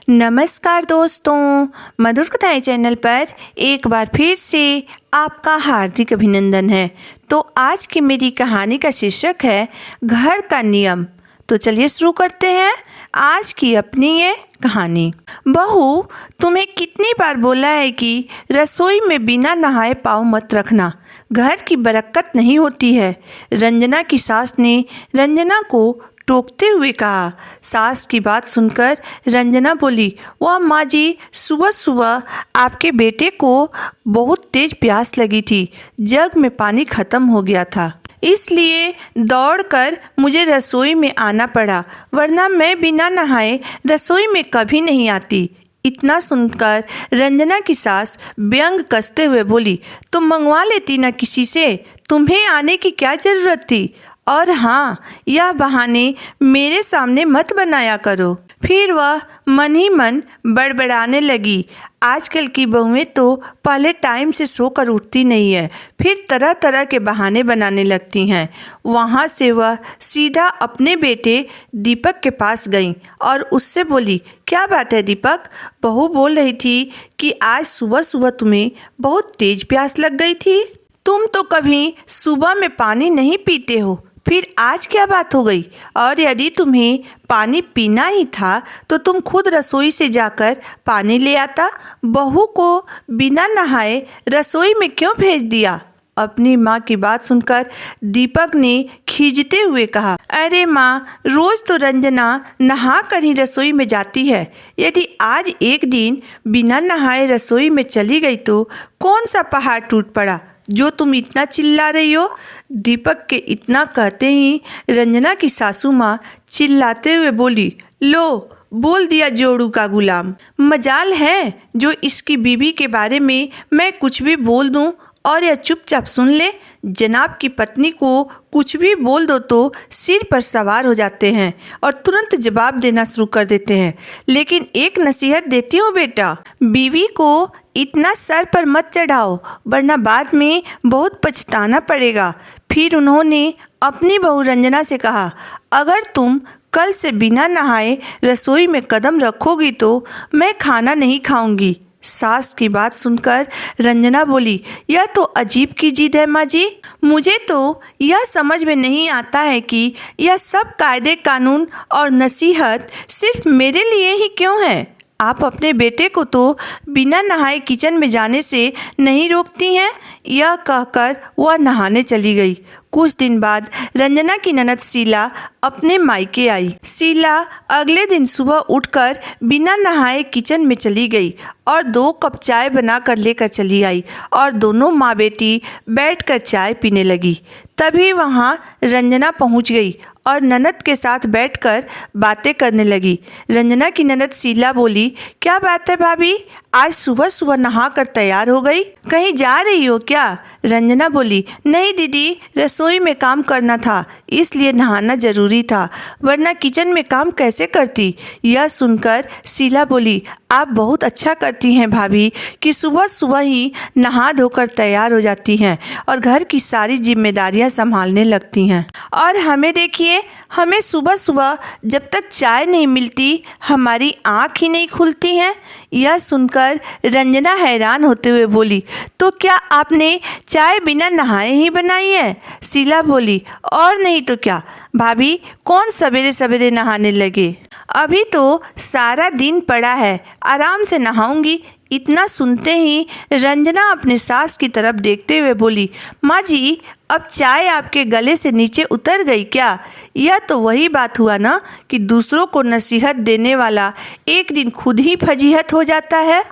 नमस्कार दोस्तों, मधुर कथाएं चैनल पर एक बार फिर से आपका हार्दिक अभिनंदन है। तो आज की मेरी कहानी का शीर्षक है घर का नियम। तो चलिए शुरू करते हैं आज की अपनी ये कहानी। बहू, तुम्हें कितनी बार बोला है कि रसोई में बिना नहाए पाँव मत रखना, घर की बरकत नहीं होती है। रंजना की सास ने रंजना को टोकते हुए कहा। सास की बात सुनकर रंजना बोली, वह माँ जी, सुबह सुबह आपके बेटे को बहुत तेज प्यास लगी थी। जग में पानी खत्म हो गया था, इसलिए दौड़कर मुझे रसोई में आना पड़ा, वरना मैं बिना नहाए रसोई में कभी नहीं आती। इतना सुनकर रंजना की सास व्यंग कसते हुए बोली, तुम मंगवा लेती ना किसी से, तुम्हें आने की क्या जरूरत थी। और हाँ, यह बहाने मेरे सामने मत बनाया करो। फिर वह मन ही मन बड़बड़ाने लगी। आजकल की बहुएं तो पहले टाइम से सोकर उठती नहीं है, फिर तरह तरह के बहाने बनाने लगती हैं। वहाँ से वह सीधा अपने बेटे दीपक के पास गई और उससे बोली, क्या बात है दीपक? बहू बोल रही थी कि आज सुबह सुबह तुम्हें बहुत तेज प्यास लग गई थी। तुम तो कभी सुबह में पानी नहीं पीते हो, फिर आज क्या बात हो गई? और यदि तुम्हें पानी पीना ही था तो तुम खुद रसोई से जाकर पानी ले आता। बहू को बिना नहाए रसोई में क्यों भेज दिया? अपनी माँ की बात सुनकर दीपक ने खींचते हुए कहा, अरे माँ, रोज तो रंजना नहा कर ही रसोई में जाती है। यदि आज एक दिन बिना नहाए रसोई में चली गई तो कौन सा पहाड़ टूट पड़ा जो तुम इतना चिल्ला रही हो? दीपक के इतना कहते ही रंजना की सासू माँ चिल्लाते हुए बोली, लो, बोल दिया जोड़ू का गुलाम। मजाल है जो इसकी बीवी के बारे में मैं कुछ भी बोल दूं और यह चुपचाप सुन ले। जनाब की पत्नी को कुछ भी बोल दो तो सिर पर सवार हो जाते हैं और तुरंत जवाब देना शुरू कर देते हैं। लेकिन एक नसीहत देती हूँ बेटा, बीवी को इतना सर पर मत चढ़ाओ, वरना बाद में बहुत पछताना पड़ेगा। फिर उन्होंने अपनी बहू रंजना से कहा, अगर तुम कल से बिना नहाए रसोई में कदम रखोगी तो मैं खाना नहीं खाऊंगी। सास की बात सुनकर रंजना बोली, यह तो अजीब की जिद है माँ जी। मुझे तो यह समझ में नहीं आता है कि यह सब कायदे कानून और नसीहत सिर्फ मेरे लिए ही क्यों है। आप अपने बेटे को तो बिना नहाए किचन में जाने से नहीं रोकती हैं। यह कहकर वह नहाने चली गई। कुछ दिन बाद रंजना की ननद शीला अपने मायके आई। शीला अगले दिन सुबह उठकर बिना नहाए किचन में चली गई और 2 कप चाय बनाकर लेकर चली आई और दोनों माँ बेटी बैठकर चाय पीने लगी। तभी वहाँ रंजना पहुँच गई और ननद के साथ बैठकर बातें करने लगी। रंजना की ननद शीला बोली, क्या बात है भाभी, आज सुबह सुबह नहा कर तैयार हो गई, कहीं जा रही हो क्या? रंजना बोली, नहीं दीदी, रसोई में काम करना था इसलिए नहाना जरूरी था, वरना किचन में काम कैसे करती। यह सुनकर शीला बोली, आप बहुत अच्छा करती हैं भाभी कि सुबह सुबह ही नहा धोकर तैयार हो जाती हैं और घर की सारी जिम्मेदारियां संभालने लगती हैं। और हमें देखिए, हमें सुबह सुबह जब तक चाय नहीं मिलती हमारी आँख ही नहीं खुलती हैं। यह सुनकर रंजना हैरान होते हुए बोली, तो क्या आपने चाय बिना नहाए ही बनाई है? शीला बोली, और नहीं तो क्या भाभी, कौन सवेरे सवेरे नहाने लगे, अभी तो सारा दिन पड़ा है, आराम से नहाऊंगी। इतना सुनते ही रंजना अपने सास की तरफ देखते हुए बोली, माँ जी, अब चाय आपके गले से नीचे उतर गई क्या? यह तो वही बात हुआ ना कि दूसरों को नसीहत देने वाला एक दिन खुद ही फजीहत हो जाता है।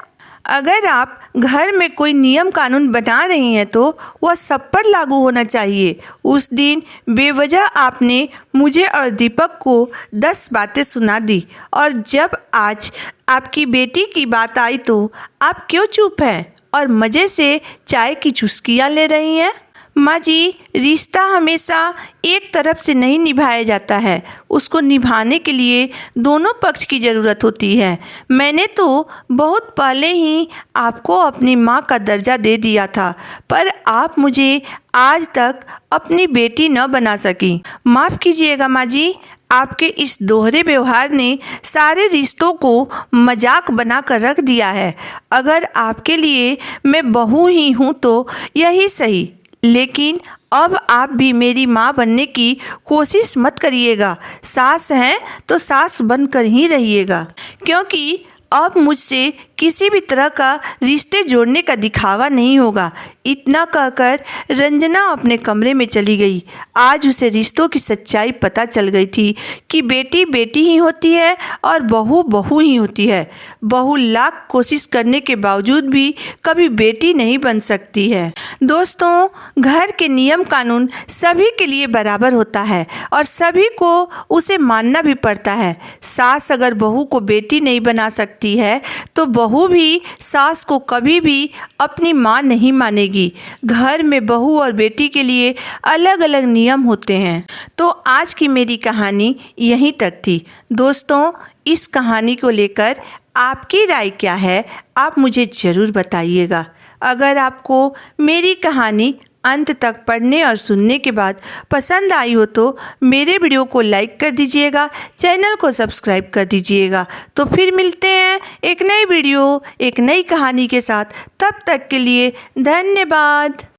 अगर आप घर में कोई नियम कानून बना रही हैं तो वह सब पर लागू होना चाहिए। उस दिन बेवजह आपने मुझे और दीपक को 10 बातें सुना दी और जब आज आपकी बेटी की बात आई तो आप क्यों चुप हैं और मज़े से चाय की चुस्कियाँ ले रही हैं? माँ जी, रिश्ता हमेशा एक तरफ से नहीं निभाया जाता है, उसको निभाने के लिए दोनों पक्ष की ज़रूरत होती है। मैंने तो बहुत पहले ही आपको अपनी माँ का दर्जा दे दिया था, पर आप मुझे आज तक अपनी बेटी न बना सकी। माफ़ कीजिएगा माँ जी, आपके इस दोहरे व्यवहार ने सारे रिश्तों को मजाक बनाकर रख दिया है। अगर आपके लिए मैं बहू ही हूँ तो यही सही, लेकिन अब आप भी मेरी माँ बनने की कोशिश मत करिएगा। सास हैं तो सास बनकर ही रहिएगा, क्योंकि अब मुझसे किसी भी तरह का रिश्ते जोड़ने का दिखावा नहीं होगा। इतना कहकर रंजना अपने कमरे में चली गई। आज उसे रिश्तों की सच्चाई पता चल गई थी कि बेटी बेटी ही होती है और बहू बहू ही होती है। बहू लाख कोशिश करने के बावजूद भी कभी बेटी नहीं बन सकती है। दोस्तों, घर के नियम कानून सभी के लिए बराबर होता है और सभी को उसे मानना भी पड़ता है। सास अगर बहू को बेटी नहीं बना सकती है तो बहू भी सास को कभी भी अपनी माँ नहीं मानेगी। घर में बहू और बेटी के लिए अलग अलग नियम होते हैं। तो आज की मेरी कहानी यहीं तक थी। दोस्तों, इस कहानी को लेकर आपकी राय क्या है, आप मुझे ज़रूर बताइएगा। अगर आपको मेरी कहानी अंत तक पढ़ने और सुनने के बाद पसंद आई हो तो मेरे वीडियो को लाइक कर दीजिएगा, चैनल को सब्सक्राइब कर दीजिएगा। तो फिर मिलते हैं एक नई वीडियो, एक नई कहानी के साथ। तब तक के लिए धन्यवाद।